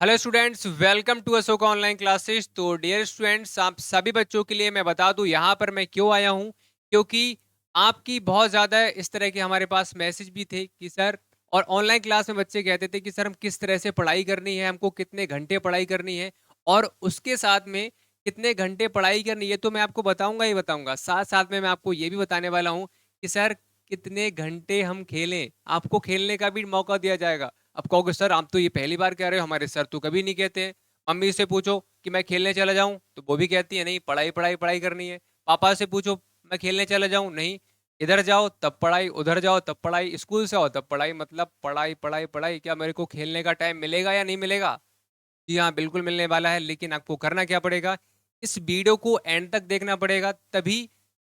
Hello students, welcome to Ashoka online classes. तो dear students, आप सभी बच्चों के लिए मैं बता दूं यहाँ पर मैं क्यों आया हूँ। क्योंकि आपकी बहुत ज़्यादा इस तरह के हमारे पास मैसेज भी थे कि सर, और ऑनलाइन क्लास में बच्चे कहते थे कि सर हम किस तरह से पढ़ाई करनी है, हमको कितने घंटे पढ़ाई करनी है और उसके साथ में कितने घंटे पढ़ाई करनी है। तो मैं आपको बताऊंगा ही बताऊंगा, साथ साथ में मैं आपको ये भी बताने वाला हूँ कि सर कितने घंटे हम खेलें, आपको खेलने का भी मौका दिया जाएगा। अब कहोगे सर आप तो ये पहली बार कह रहे हो, हमारे सर तो कभी नहीं कहते हैं। मम्मी से पूछो कि मैं खेलने चला जाऊं तो वो भी कहती है नहीं, पढ़ाई पढ़ाई पढ़ाई करनी है। पापा से पूछो मैं खेलने चला जाऊं, नहीं, इधर जाओ तब पढ़ाई, उधर जाओ तब पढ़ाई, स्कूल से आओ तब पढ़ाई, मतलब पढ़ाई पढ़ाई पढ़ाई। क्या मेरे को खेलने का टाइम मिलेगा या नहीं मिलेगा? जी हाँ, बिल्कुल मिलने वाला है, लेकिन आपको करना क्या पड़ेगा, इस वीडियो को एंड तक देखना पड़ेगा तभी।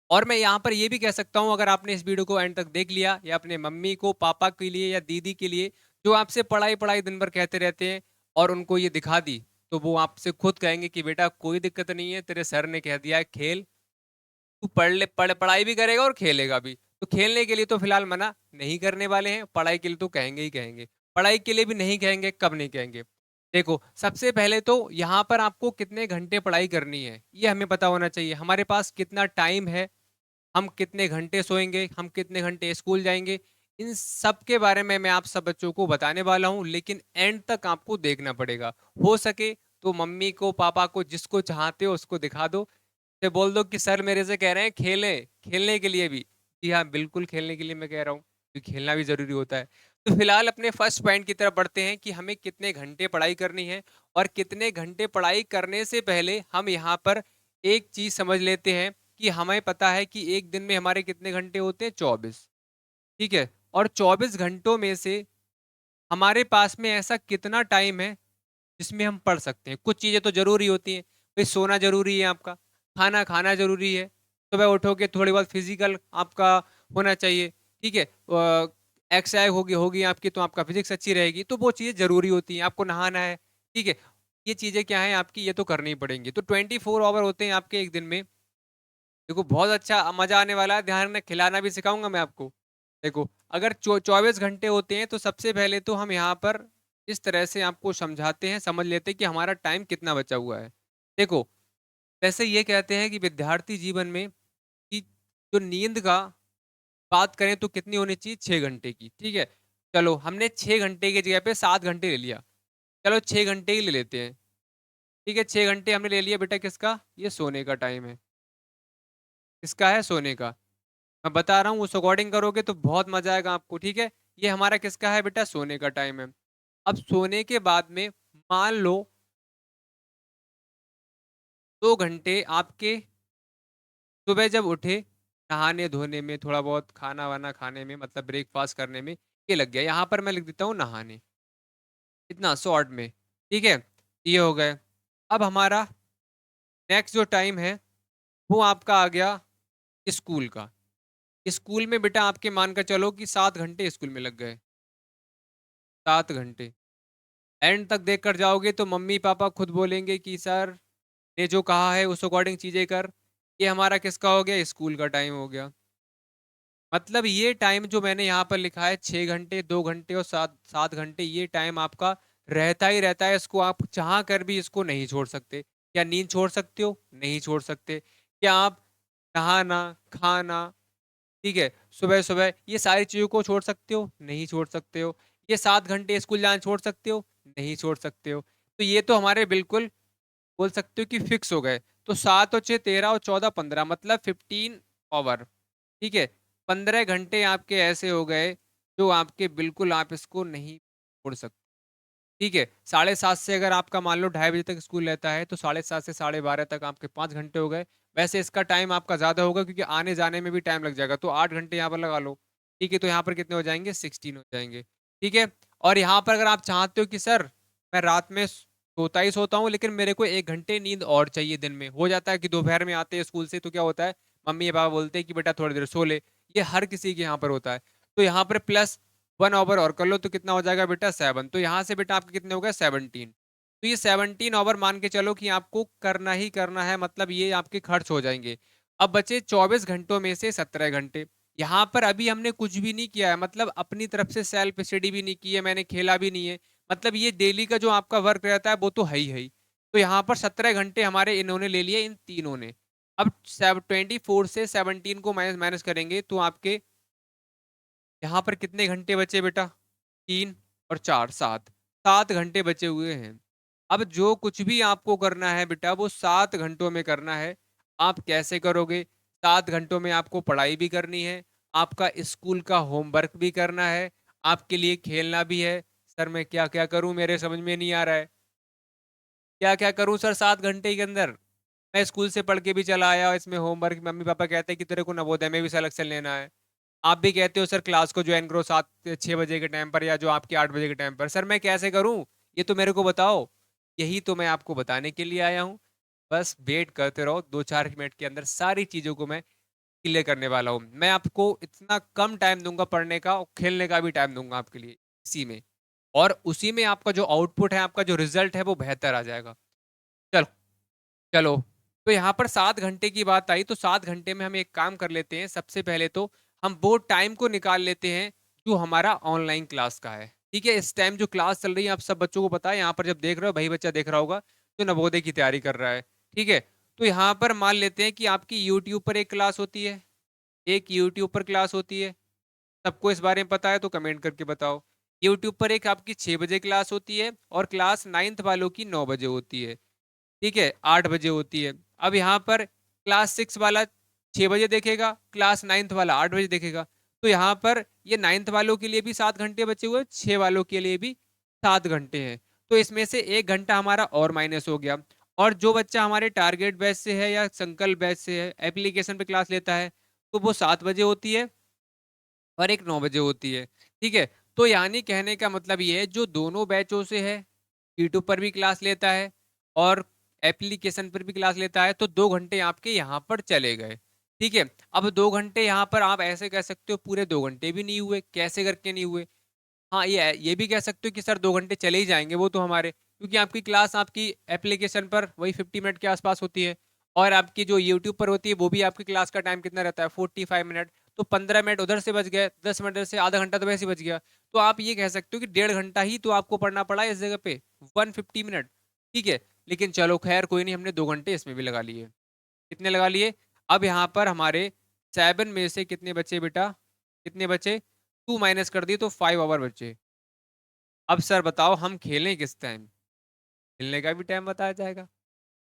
और मैं यहाँ पर ये भी कह सकता हूँ, अगर आपने इस वीडियो को एंड तक देख लिया या अपने मम्मी को, पापा के लिए या दीदी के लिए जो आपसे पढ़ाई पढ़ाई दिन भर कहते रहते हैं, और उनको ये दिखा दी, तो वो आपसे खुद कहेंगे कि बेटा कोई दिक्कत नहीं है, तेरे सर ने कह दिया है खेल, तू पढ़ ले, पढ़ाई भी करेगा और खेलेगा भी। तो खेलने के लिए तो फिलहाल मना नहीं करने वाले हैं, पढ़ाई के लिए तो कहेंगे ही कहेंगे। पढ़ाई के लिए भी नहीं कहेंगे, कब नहीं कहेंगे। देखो, सबसे पहले तो यहाँ पर आपको कितने घंटे पढ़ाई करनी है ये हमें पता होना चाहिए। हमारे पास कितना टाइम है, हम कितने घंटे सोएंगे, हम कितने घंटे स्कूल जाएंगे, इन सब के बारे में मैं आप सब बच्चों को बताने वाला हूँ। लेकिन एंड तक आपको देखना पड़ेगा। हो सके तो मम्मी को, पापा को, जिसको चाहते हो उसको दिखा दो, से बोल दो कि सर मेरे से कह रहे हैं खेले, खेलने के लिए भी। जी हाँ, बिल्कुल खेलने के लिए मैं कह रहा हूँ, क्योंकि खेलना भी जरूरी होता है। तो फिलहाल अपने फर्स्ट पॉइंट की तरफ बढ़ते हैं कि हमें कितने घंटे पढ़ाई करनी है। और कितने घंटे पढ़ाई करने से पहले हम यहाँ पर एक चीज समझ लेते हैं कि हमें पता है कि एक दिन में हमारे कितने घंटे होते हैं, 24। ठीक है, और 24 घंटों में से हमारे पास में ऐसा कितना टाइम है जिसमें हम पढ़ सकते हैं। कुछ चीजें तो जरूरी होती हैं, भाई सोना जरूरी है आपका, खाना खाना जरूरी है, सुबह उठोगे थोड़ी बहुत फिजिकल आपका होना चाहिए। ठीक है, एक्सरसाइज होगी होगी आपकी तो आपका फिजिक्स अच्छी रहेगी, तो वो चीजें जरूरी होती हैं। आपको नहाना है, ठीक है, ये चीजें क्या है आपकी, ये तो करनी ही पड़ेंगी। तो 24 आवर होते हैं आपके एक दिन में। देखो बहुत अच्छा मजा आने वाला है, ध्यान रखना, खिलाना भी सिखाऊंगा मैं आपको। देखो, अगर 24 घंटे होते हैं तो सबसे पहले तो हम यहाँ पर इस तरह से आपको समझाते हैं, समझ लेते हैं कि हमारा टाइम कितना बचा हुआ है। देखो, वैसे ये कहते हैं कि विद्यार्थी जीवन में कि जो नींद का बात करें तो कितनी होनी चाहिए, 6 घंटे की। ठीक है, चलो हमने 6 घंटे की जगह पे 7 घंटे ले लिया, चलो 6 घंटे ही ले लेते हैं। ठीक है, 6 घंटे हमने ले लिया बेटा, किसका, ये सोने का टाइम है। किसका है, सोने का। मैं बता रहा हूँ, उस अकॉर्डिंग करोगे तो बहुत मजा आएगा आपको। ठीक है, ये हमारा किसका है बेटा, सोने का टाइम है। अब सोने के बाद में मान लो 2 घंटे आपके सुबह जब उठे, नहाने धोने में, थोड़ा बहुत खाना वाना खाने में, मतलब ब्रेकफास्ट करने में, ये लग गया। यहाँ पर मैं लिख देता हूँ नहाने, इतना शॉर्ट में। ठीक है, ये हो गए। अब हमारा नेक्स्ट जो टाइम है वो आपका आ गया स्कूल का। स्कूल में बेटा आपके मान कर चलो कि 7 घंटे स्कूल में लग गए, 7 घंटे। एंड तक देख कर जाओगे तो मम्मी पापा खुद बोलेंगे कि सर ने जो कहा है उस अकॉर्डिंग चीजें कर। ये हमारा किसका हो गया, स्कूल का टाइम हो गया। मतलब ये टाइम जो मैंने यहाँ पर लिखा है, 6 घंटे, 2 घंटे और 7 7 घंटे, ये टाइम आपका रहता ही रहता है। इसको आप चाह कर भी इसको नहीं छोड़ सकते। क्या नींद छोड़ सकते हो, नहीं छोड़ सकते। क्या आप नहाना, खाना, ठीक है, सुबह सुबह, ये सारी चीजों को छोड़ सकते हो, नहीं छोड़ सकते हो। ये 7 घंटे स्कूल जाना छोड़ सकते हो, नहीं छोड़ सकते हो। तो ये तो हमारे बिल्कुल बोल सकते हो कि फिक्स हो गए। तो 7 और 6 13 और 14 15, मतलब 15 ओवर। ठीक है, 15 घंटे आपके ऐसे हो गए जो आपके बिल्कुल आप इसको नहीं छोड़ सकते। ठीक है, 7:30 से अगर आपका मान लो 2:30 बजे तक स्कूल रहता है, तो 7:30 से 12:30 तक आपके 5 घंटे हो गए। वैसे इसका टाइम आपका ज्यादा होगा क्योंकि आने जाने में भी टाइम लग जाएगा, तो 8 घंटे यहाँ पर लगा लो। ठीक है, तो यहाँ पर कितने हो जाएंगे, 16 हो जाएंगे। ठीक है, और यहाँ पर अगर आप चाहते हो कि सर मैं रात में सोता ही सोता हूँ, लेकिन मेरे को 1 घंटे नींद और चाहिए दिन में, हो जाता है कि दोपहर में आते हैं स्कूल से तो क्या होता है, मम्मी या पापा बोलते हैं कि बेटा थोड़ी देर सो ले। ये हर किसी के यहाँ पर होता है। तो यहाँ पर +1 ओवर और कर लो तो कितना हो जाएगा बेटा, 7। तो यहाँ से बेटा आपके कितने हो गए, 17। तो ये 17 ओवर मान के चलो कि आपको करना ही करना है, मतलब ये आपके खर्च हो जाएंगे। अब बचे 24 घंटों में से 17 घंटे। यहाँ पर अभी हमने कुछ भी नहीं किया है, मतलब अपनी तरफ से सेल्फ स्टडी भी नहीं की है, मैंने खेला भी नहीं है। मतलब ये डेली का जो आपका वर्क रहता है वो तो है ही। तो यहाँ पर 17 घंटे हमारे इन्होंने ले लिए, इन तीनों ने। अब 24 से 17 को माइनस माइनस करेंगे तो आपके यहाँ पर कितने घंटे बचे बेटा? 3 और 4 7, 7 घंटे बचे हुए हैं। अब जो कुछ भी आपको करना है बेटा वो 7 घंटों में करना है। आप कैसे करोगे? 7 घंटों में आपको पढ़ाई भी करनी है, आपका स्कूल का होमवर्क भी करना है, आपके लिए खेलना भी है। सर मैं क्या क्या करूं, मेरे समझ में नहीं आ रहा है। क्या क्या करूं सर 7 घंटे के अंदर? मैं स्कूल से पढ़ के भी चला आया, इसमें होमवर्क मम्मी पापा कहते हैं कि तेरे को नवोदय में भी सिलेक्शन लेना है। आप भी कहते हो सर क्लास को ज्वाइन करो 7 6 बजे के टाइम पर या जो आपके 8 बजे के टाइम पर। सर मैं कैसे करूं, ये तो मेरे को बताओ। यही तो मैं आपको बताने के लिए आया हूँ। बस वेट करते रहो, 2 4 मिनट के अंदर सारी चीजों को मैं क्लियर करने वाला हूँ। मैं आपको इतना कम टाइम दूंगा पढ़ने का, और खेलने का भी टाइम दूंगा आपके लिए इसी में। और उसी में आपका जो आउटपुट है, आपका जो रिजल्ट है वो बेहतर आ जाएगा। चलो चलो। तो यहाँ पर 7 घंटे की बात आई, तो 7 घंटे में हम एक काम कर लेते हैं। सबसे पहले तो हम वो टाइम को निकाल लेते हैं जो हमारा ऑनलाइन क्लास का है। ठीक है, इस टाइम जो क्लास चल रही है आप सब बच्चों को पता है, यहाँ पर जब देख रहे हो भाई बच्चा देख रहा होगा जो नवोदय की तैयारी कर रहा है। ठीक है, तो यहाँ पर मान लेते हैं कि आपकी यूट्यूब पर एक क्लास होती है, एक यूट्यूब पर क्लास होती है। सबको इस बारे में पता है तो कमेंट करके बताओ। यूट्यूब पर एक आपकी 6 बजे क्लास होती है, और क्लास 9th वालों की 9 बजे होती है। ठीक है, 8 बजे होती है। अब यहाँ पर क्लास 6 वाला 6 बजे देखेगा, क्लास 9th वाला 8 बजे देखेगा। तो यहाँ पर ये 9th वालों के लिए भी 7 घंटे बचे हुए, 6 वालों के लिए भी 7 घंटे हैं। तो इसमें से 1 घंटा हमारा और माइनस हो गया। और जो बच्चा हमारे टारगेट बैच से है या संकल्प बैच से है, एप्लीकेशन पे क्लास लेता है, तो वो 7 बजे होती है और एक 9 बजे होती है। ठीक है, तो यानी कहने का मतलब ये है, जो दोनों बैचों से है, यूट्यूब पर भी क्लास लेता है और एप्लीकेशन पर भी क्लास लेता है, तो 2 घंटे आपके यहाँ पर चले गए। ठीक है, अब 2 घंटे यहाँ पर आप ऐसे कह सकते हो पूरे 2 घंटे भी नहीं हुए, कैसे करके नहीं हुए? हाँ, ये भी कह सकते हो कि सर 2 घंटे चले ही जाएंगे वो तो हमारे, क्योंकि आपकी क्लास आपकी एप्लीकेशन पर वही 50 मिनट के आसपास होती है, और आपकी जो यूट्यूब पर होती है वो भी आपकी क्लास का टाइम कितना रहता है, 45 मिनट। तो 15 मिनट उधर से बच गए, 10 मिनट उधर से, आधा घंटा तो वैसे ही बच गया। तो आप ये कह सकते हो कि 1.5 घंटा ही तो आपको पढ़ना पड़ा इस जगह पे, 150 मिनट। ठीक है, लेकिन चलो खैर कोई नहीं, हमने 2 घंटे इसमें भी लगा लिए। कितने लगा लिए? अब यहाँ पर हमारे 7 में से कितने बचे बेटा? कितने बचे? 2 माइनस कर दिए तो 5 आवर बचे। अब सर बताओ हम खेलें किस टाइम? खेलने का भी टाइम बताया जाएगा।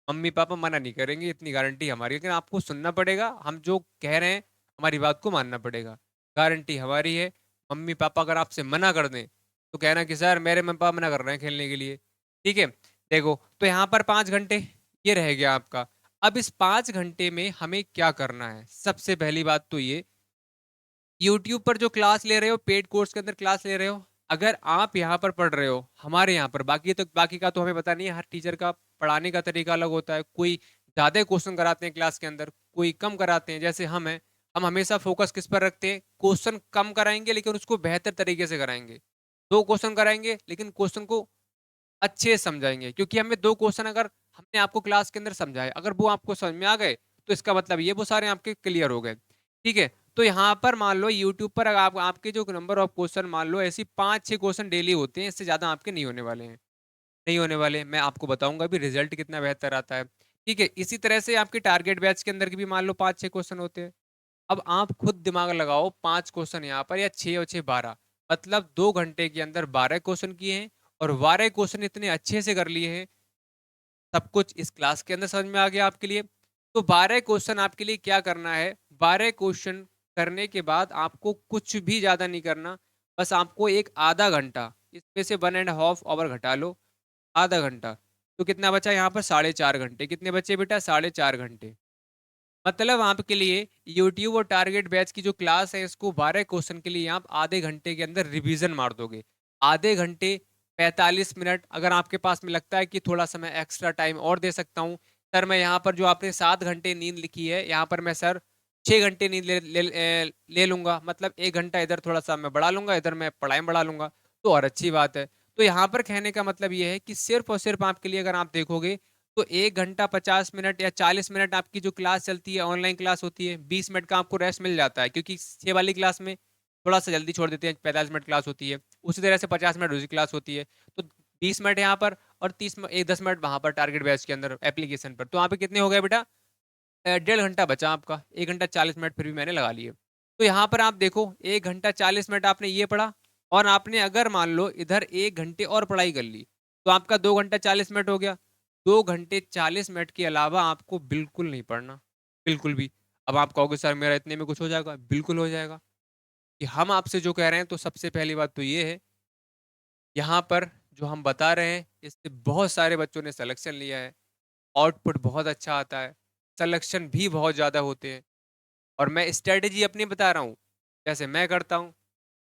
मम्मी पापा मना नहीं करेंगे, इतनी गारंटी हमारी है, लेकिन आपको सुनना पड़ेगा, हम जो कह रहे हैं हमारी बात को मानना पड़ेगा। गारंटी हमारी है। मम्मी पापा अगर आपसे मना कर दें तो कहना कि सर मेरे मम्मी पापा मना कर रहे हैं खेलने के लिए। ठीक है, देखो तो यहाँ पर 5 घंटे ये रह गया आपका। अब इस 5 घंटे में हमें क्या करना है? सबसे पहली बात तो ये, यूट्यूब पर जो क्लास ले रहे हो, पेड कोर्स के अंदर क्लास ले रहे हो, अगर आप यहाँ पर पढ़ रहे हो हमारे यहाँ पर, बाकी का तो हमें पता नहीं है, हर टीचर का पढ़ाने का तरीका अलग होता है। कोई ज्यादा क्वेश्चन कराते हैं क्लास के अंदर, कोई कम कराते हैं। जैसे हम हैं, हम हमेशा फोकस किस पर रखते हैं? क्वेश्चन कम कराएंगे लेकिन उसको बेहतर तरीके से कराएंगे। 2 क्वेश्चन कराएंगे लेकिन क्वेश्चन को अच्छे से समझाएंगे, क्योंकि हमें 2 क्वेश्चन अगर हमने आपको क्लास के अंदर समझाए, अगर वो आपको समझ में आ गए तो इसका मतलब ये वो सारे आपके क्लियर हो गए। ठीक है, तो यहाँ पर मान लो यूट्यूब पर अगर आपके जो नंबर ऑफ क्वेश्चन, मान लो ऐसी 5 6 क्वेश्चन डेली होते हैं, इससे ज्यादा आपके नहीं होने वाले हैं। नहीं होने वाले, मैं आपको बताऊंगा भी रिजल्ट कितना बेहतर आता है। ठीक है, इसी तरह से आपके टारगेट बैच के अंदर के भी मान लो 5 6 क्वेश्चन होते हैं। अब आप खुद दिमाग लगाओ, 5 क्वेश्चन यहाँ पर या 6 और 6 12, मतलब 2 घंटे के अंदर 12 क्वेश्चन किए हैं, और 12 क्वेश्चन इतने अच्छे से कर लिए हैं, सब कुछ इस क्लास के अंदर समझ में आ गया आपके लिए। तो 12 क्वेश्चन आपके लिए क्या करना है? 12 क्वेश्चन करने के बाद आपको कुछ भी ज्यादा नहीं करना, बस आपको एक आधा घंटा, इसमें से 1.5 आवर घटा लो, आधा घंटा। तो कितना बचा यहाँ पर? 4.5 घंटे। कितने बचे बेटा? 4.5 घंटे। मतलब आपके लिए यूट्यूब और टारगेट बैच की जो क्लास है, इसको 12 क्वेश्चन के लिए आप आधे घंटे के अंदर रिवीजन मार दोगे। आधे घंटे 45 मिनट। अगर आपके पास में लगता है कि थोड़ा समय एक्स्ट्रा टाइम और दे सकता हूँ, सर मैं यहाँ पर जो आपने 7 घंटे नींद लिखी है, यहाँ पर मैं सर 6 घंटे नींद ले लूंगा, मतलब 1 घंटा इधर थोड़ा सा मैं बढ़ा लूंगा, इधर मैं पढ़ाई में बढ़ा लूंगा, तो और अच्छी बात है। तो यहाँ पर कहने का मतलब ये है कि सिर्फ और सिर्फ आपके लिए अगर आप देखोगे तो 1 घंटा 50 मिनट या 40 मिनट आपकी जो क्लास चलती है, ऑनलाइन क्लास होती है, 20 मिनट का आपको रेस्ट मिल जाता है, क्योंकि 6 वाली क्लास में थोड़ा सा जल्दी छोड़ देते हैं, 45 मिनट क्लास होती है। उसी तरह से 50 मिनट दूसरी क्लास होती है, तो 20 मिनट यहाँ पर और 10 मिनट वहाँ पर टारगेट बैच के अंदर एप्लीकेशन पर। तो यहाँ पे कितने हो गए बेटा? 1.5 घंटा बचा आपका, 1 घंटा 40 मिनट फिर भी मैंने लगा लिए। तो यहाँ पर आप देखो 1 घंटा 40 मिनट आपने ये पढ़ा, और आपने अगर मान लो इधर 1 घंटे और पढ़ाई कर ली, तो आपका 2 घंटा 40 मिनट हो गया। 2 घंटे 40 मिनट के अलावा आपको बिल्कुल नहीं पढ़ना, बिल्कुल भी। अब आप कहोगे सर मेरा इतने में कुछ हो जाएगा? बिल्कुल हो जाएगा। कि हम आपसे जो कह रहे हैं, तो सबसे पहली बात तो ये है, यहाँ पर जो हम बता रहे हैं इससे बहुत सारे बच्चों ने सिलेक्शन लिया है, आउटपुट बहुत अच्छा आता है, सिलेक्शन भी बहुत ज़्यादा होते हैं। और मैं स्ट्रेटेजी अपनी बता रहा हूँ, जैसे मैं करता हूँ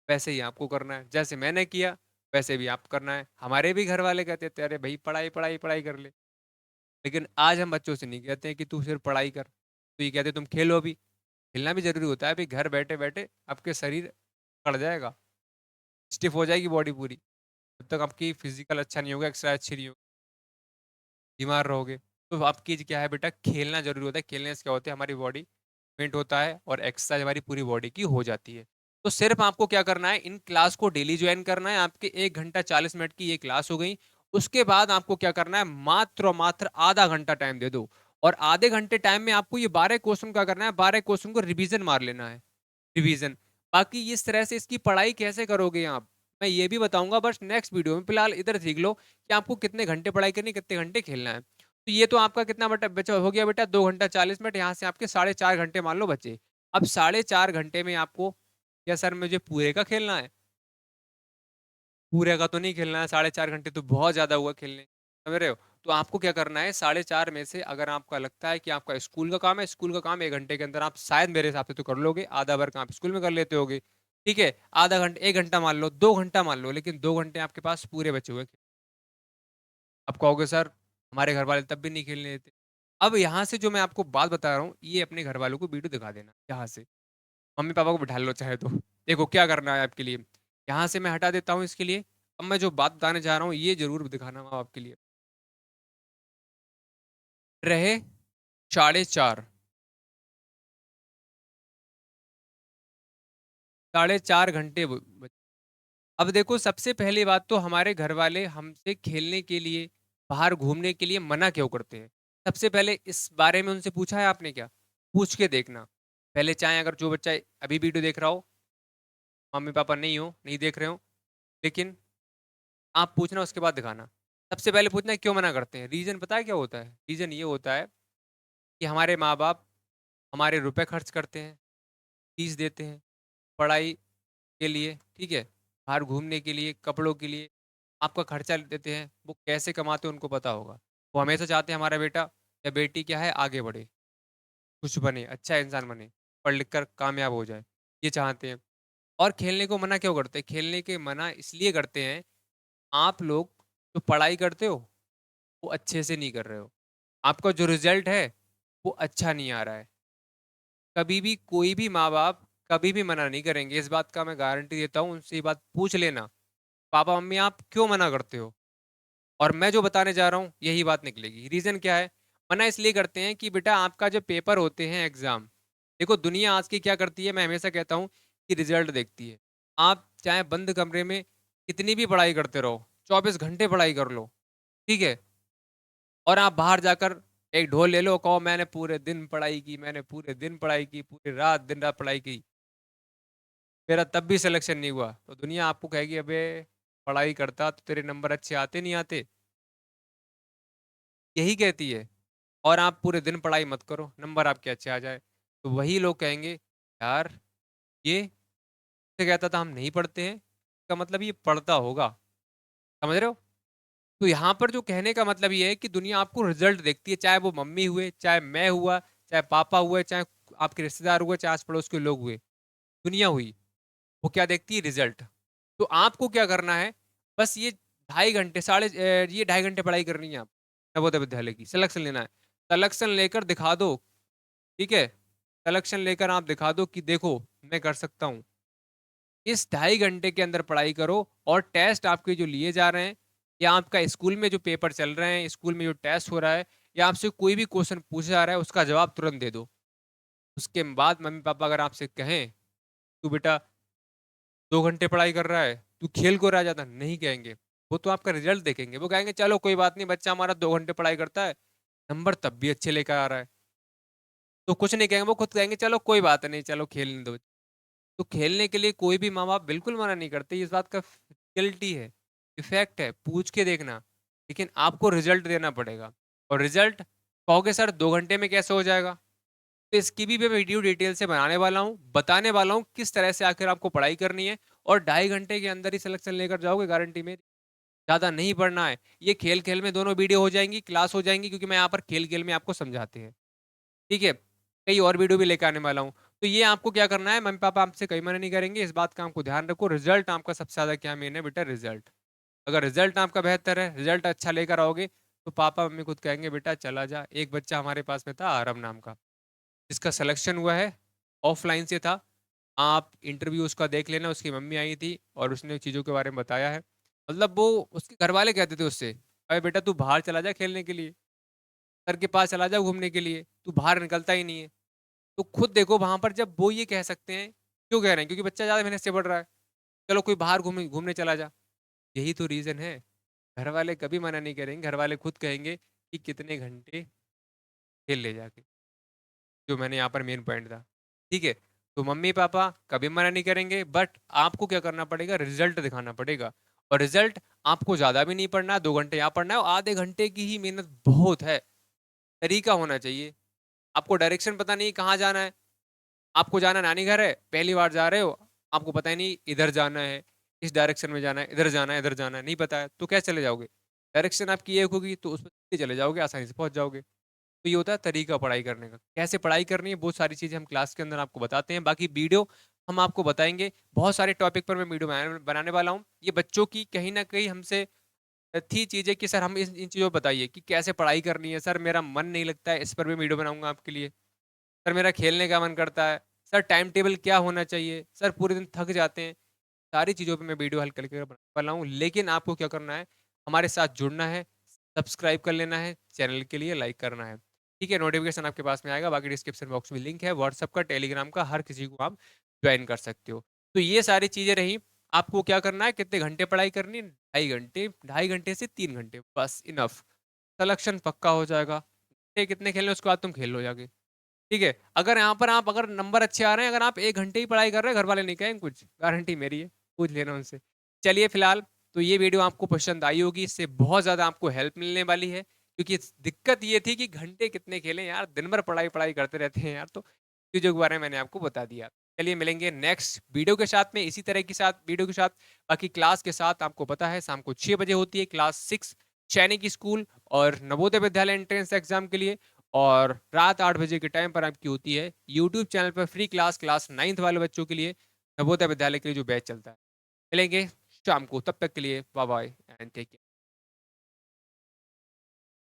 वैसे ही आपको करना है, जैसे मैंने किया वैसे भी आपको करना है। हमारे भी घर वाले कहते थे अरे भाई पढ़ाई पढ़ाई पढ़ाई कर ले, लेकिन आज हम बच्चों से नहीं कहते हैं कि तू सिर्फ पढ़ाई कर, तो ये कहते तुम खेलो भी। खेलना भी जरूरी होता है, भाई घर बैठे बैठे आपके शरीर पड़ जाएगा, स्टिफ हो जाएगी बॉडी पूरी, जब तक आपकी फिजिकल अच्छा नहीं होगा, एक्सरसाइज अच्छी नहीं होगी, बीमार रहोगे। तो आपकी क्या है बेटा, खेलना जरूरी होता है। खेलने से क्या होता है, हमारी बॉडी पेंट होता है और एक्सरसाइज हमारी पूरी बॉडी की हो जाती है। तो सिर्फ आपको क्या करना है, इन क्लास को डेली ज्वाइन करना है। आपके 1 घंटा 40 मिनट की ये क्लास हो गई। उसके बाद आपको क्या करना है, मात्र और मात्र आधा घंटा टाइम दे दो, और आधे घंटे टाइम में आपको ये 12 क्वेश्चन क्या करना है, 12 क्वेश्चन को रिवीजन मार लेना है, रिवीजन। बाकी इस तरह से इसकी पढ़ाई कैसे करोगे आप, मैं ये भी बताऊंगा बस नेक्स्ट वीडियो में। फिलहाल इधर सीख लो कि आपको कितने घंटे पढ़ाई करनी, कितने घंटे खेलना है। तो ये तो आपका कितना बटा बचा हो गया बेटा, 2 घंटा 40 मिनट। यहाँ से आपके 4.5 घंटे मान लो बचे। अब 4.5 घंटे में आपको, क्या सर मुझे पूरे का खेलना है? पूरे का तो नहीं खेलना है, 4.5 घंटे तो बहुत ज्यादा हुआ खेलने, समझ रहे हो? तो आपको क्या करना है, 4.5 में से अगर आपका लगता है कि आपका स्कूल का काम है, स्कूल का काम 1 घंटे के अंदर आप शायद मेरे हिसाब से तो कर लोगे, आधा वर्क आप स्कूल में कर लेते होगे, ठीक है। आधा घंटा 1 घंटा मान लो, 2 घंटा मान लो, लेकिन 2 घंटे आपके पास पूरे बचे हुए। अब कहोगे सर हमारे घर वाले तब भी नहीं खेलने देते। अब यहाँ से जो मैं आपको बात बता रहा हूँ, ये अपने घर वालों को वीडियो दिखा देना यहाँ से, मम्मी पापा को बिठा लो चाहे तो। देखो क्या करना है आपके लिए, यहाँ से मैं हटा देता हूँ इसके लिए। अब मैं जो बात बताने जा रहा हूँ ये जरूर दिखाना माँ बाप के लिए। रहे 4.5, 4.5 घंटे अब देखो सबसे पहली बात तो, हमारे घर वाले हमसे खेलने के लिए, बाहर घूमने के लिए मना क्यों करते हैं? सबसे पहले इस बारे में उनसे पूछा है आपने क्या? पूछ के देखना पहले। चाहे अगर जो बच्चा अभी वीडियो देख रहा हो, मम्मी पापा नहीं हो, नहीं देख रहे हो, लेकिन आप पूछना उसके बाद दिखाना। सबसे पहले पूछना है क्यों मना करते हैं। रीजन पता है क्या होता है? रीजन ये होता है कि हमारे माँ बाप हमारे रुपए खर्च करते हैं, फीस देते हैं पढ़ाई के लिए, ठीक है, बाहर घूमने के लिए, कपड़ों के लिए, आपका खर्चा देते हैं। वो कैसे कमाते हैं उनको पता होगा। वो हमेशा चाहते हैं हमारा बेटा या बेटी क्या है, आगे बढ़े, कुछ बने, अच्छा इंसान बने, पढ़ लिख कर कामयाब हो जाए, ये चाहते हैं। और खेलने को मना क्यों करते हैं? खेलने के मना इसलिए करते हैं, आप लोग जो पढ़ाई करते हो वो अच्छे से नहीं कर रहे हो, आपका जो रिजल्ट है वो अच्छा नहीं आ रहा है। कभी भी कोई भी माँ बाप कभी भी मना नहीं करेंगे, इस बात का मैं गारंटी देता हूँ। उनसे ये बात पूछ लेना, पापा मम्मी आप क्यों मना करते हो, और मैं जो बताने जा रहा हूँ यही बात निकलेगी। रीजन क्या है? मना इसलिए करते हैं कि बेटा आपका जो पेपर होते हैं, एग्जाम, देखो दुनिया आज की क्या करती है, मैं हमेशा कहता हूँ कि रिजल्ट देखती है। आप चाहे बंद कमरे में कितनी भी पढ़ाई करते रहो, 24 घंटे पढ़ाई कर लो, ठीक है, और आप बाहर जाकर एक ढोल ले लो, कहो मैंने पूरे दिन पढ़ाई की, मैंने पूरे दिन पढ़ाई की, पूरी रात दिन रात पढ़ाई की, मेरा तब भी सिलेक्शन नहीं हुआ, तो दुनिया आपको कहेगी अबे पढ़ाई करता तो तेरे नंबर अच्छे आते नहीं आते, यही कहती है। और आप पूरे दिन पढ़ाई मत करो, नंबर आपके अच्छे आ जाए, तो वही लोग कहेंगे यार ये से कहता था हम नहीं पढ़ते हैं, इसका मतलब ये पढ़ता होगा, समझ रहे हो? तो यहाँ पर जो कहने का मतलब ये है कि दुनिया आपको रिजल्ट देखती है, चाहे वो मम्मी हुए, चाहे मैं हुआ, चाहे पापा हुए, चाहे आपके रिश्तेदार हुए, चाहे आस पड़ोस के लोग हुए, दुनिया हुई, वो क्या देखती है? रिजल्ट। तो आपको क्या करना है, बस ये 2.5 घंटे ये 2.5 घंटे पढ़ाई करनी है आप, नवोदय विद्यालय की सिलेक्शन लेना है। सिलेक्शन लेकर दिखा दो, ठीक है, सिलेक्शन लेकर आप दिखा दो कि देखो मैं कर सकता हूँ। इस 2.5 घंटे के अंदर पढ़ाई करो, और टेस्ट आपके जो लिए जा रहे हैं, या आपका स्कूल में जो पेपर चल रहे हैं, स्कूल में जो टेस्ट हो रहा है, या आपसे कोई भी क्वेश्चन पूछा जा रहा है, उसका जवाब तुरंत दे दो। उसके बाद मम्मी पापा अगर आपसे कहें तू बेटा 2 घंटे पढ़ाई कर रहा है, तू खेल को रह जाता, नहीं कहेंगे। वो तो आपका रिजल्ट देखेंगे, वो कहेंगे चलो कोई बात नहीं, बच्चा हमारा 2 घंटे पढ़ाई करता है, नंबर तब भी अच्छे लेकर आ रहा है। तो कुछ नहीं कहेंगे, वो खुद कहेंगे चलो कोई बात नहीं, चलो खेलने दो। तो खेलने के लिए कोई भी माँ बाप बिल्कुल मना नहीं करते, इस बात का रियलिटी है, इफेक्ट है, पूछ के देखना। लेकिन आपको रिजल्ट देना पड़ेगा। और रिजल्ट कहोगे सर 2 घंटे में कैसे हो जाएगा, तो इसकी भी मैं वीडियो डिटेल से बनाने वाला हूँ, बताने वाला हूँ किस तरह से आखिर आपको पढ़ाई करनी है। और 2.5 घंटे के अंदर ही सिलेक्शन लेकर जाओगे, गारंटी मेरी। ज्यादा नहीं पढ़ना है, ये खेल खेल में दोनों वीडियो हो जाएंगी, क्लास हो जाएंगी, क्योंकि मैं यहाँ पर खेल खेल में आपको समझाते हैं। ठीक है, कई और वीडियो भी लेकर आने वाला हूँ। तो ये आपको क्या करना है, मम्मी पापा आपसे कहीं मना नहीं करेंगे, इस बात का आपको ध्यान रखो। रिजल्ट आपका सबसे ज्यादा क्या मेन है बेटा, रिजल्ट। अगर रिजल्ट आपका बेहतर है, रिजल्ट अच्छा लेकर आओगे, तो पापा मम्मी खुद कहेंगे बेटा चला जा। एक बच्चा हमारे पास में था आरव नाम का, जिसका सिलेक्शन हुआ है, ऑफलाइन से था। आप इंटरव्यू उसका देख लेना, उसकी मम्मी आई थी और उसने चीज़ों के बारे में बताया है। मतलब वो, उसके घर वाले कहते थे उससे, अरे बेटा तू बाहर चला जा खेलने के लिए, सर के पास चला जा घूमने के लिए, तू बाहर निकलता ही नहीं है। तो खुद देखो वहां पर जब वो ये कह सकते हैं, क्यों कह रहे हैं, क्योंकि बच्चा ज्यादा मेहनत से पढ़ रहा है, चलो कोई बाहर घूमने घूमने चला जा। यही तो रीजन है। घर वाले कभी मना नहीं करेंगे, घर वाले खुद कहेंगे कि कितने घंटे खेल ले जाके, जो मैंने यहाँ पर मेन पॉइंट था। ठीक है, तो मम्मी पापा कभी मना नहीं करेंगे, बट आपको क्या करना पड़ेगा, रिजल्ट दिखाना पड़ेगा। और रिजल्ट आपको ज्यादा भी नहीं पढ़ना है, 2 घंटे यहाँ पढ़ना है, और आधे घंटे की ही मेहनत बहुत है। तरीका होना चाहिए। आपको डायरेक्शन पता नहीं कहाँ जाना है, आपको जाना नानी घर है, पहली बार जा रहे हो, आपको पता ही नहीं इधर जाना है, इस डायरेक्शन में जाना है, इधर जाना है, इधर जाना है, नहीं पता है, तो कैसे चले जाओगे। डायरेक्शन आपकी एक होगी तो उस पर चले जाओगे, आसानी से पहुंच जाओगे। तो ये होता है तरीका पढ़ाई करने का, कैसे पढ़ाई करनी है, बहुत सारी चीजें हम क्लास के अंदर आपको बताते हैं। बाकी वीडियो हम आपको बताएंगे, बहुत सारे टॉपिक पर मैं वीडियो बनाने वाला हूँ। ये बच्चों की कहीं ना कहीं हमसे थी चीजें कि सर हम इन चीजों को बताइए कि कैसे पढ़ाई करनी है, सर मेरा मन नहीं लगता है, इस पर भी वीडियो बनाऊंगा आपके लिए। सर मेरा खेलने का मन करता है, सर टाइम टेबल क्या होना चाहिए, सर पूरे दिन थक जाते हैं। सारी चीज़ों पे मैं वीडियो हल करके बनाने वाला हूँ। लेकिन आपको क्या करना है, हमारे साथ जुड़ना है, सब्सक्राइब कर लेना है, चैनल के लिए लाइक करना है। ठीक है, नोटिफिकेशन आपके पास में आएगा, बाकी डिस्क्रिप्शन बॉक्स में लिंक है व्हाट्सअप का, टेलीग्राम का, हर किसी को आप ज्वाइन कर सकते हो। तो ये सारी चीज़ें रही। आपको क्या करना है, कितने घंटे पढ़ाई करनी है, 2.5 घंटे, 2.5 घंटे से 3 घंटे, बस इनफ। सिलेक्शन पक्का हो जाएगा। कितने खेलने उसके बाद तुम खेल लो जाके। ठीक है, अगर यहाँ पर आप अगर नंबर अच्छे आ रहे हैं, अगर आप 1 घंटे ही पढ़ाई कर रहे हैं, घर वाले नहीं कहेंगे कुछ, गारंटी मेरी है, पूछ लेना उनसे। चलिए फिलहाल तो ये वीडियो आपको पसंद आई होगी, इससे बहुत ज़्यादा आपको हेल्प मिलने वाली है। क्योंकि दिक्कत ये थी कि घंटे कितने खेलें यार, दिन भर पढ़ाई पढ़ाई करते रहते हैं यार। तो चीज़ों के बारे में मैंने आपको बता दिया। चलिए मिलेंगे नेक्स्ट वीडियो के साथ में, इसी तरह के साथ वीडियो के साथ। बाकी क्लास के साथ आपको पता है शाम को 6 बजे होती है क्लास 6, सैनिक स्कूल और नवोदय विद्यालय एंट्रेंस एग्जाम के लिए। और रात 8 बजे के टाइम पर आपकी होती है यूट्यूब चैनल पर फ्री क्लास, क्लास 9th वाले बच्चों के लिए, नवोदय विद्यालय के लिए जो बैच चलता है। मिलेंगे शाम को, तब तक के लिए bye bye and take care.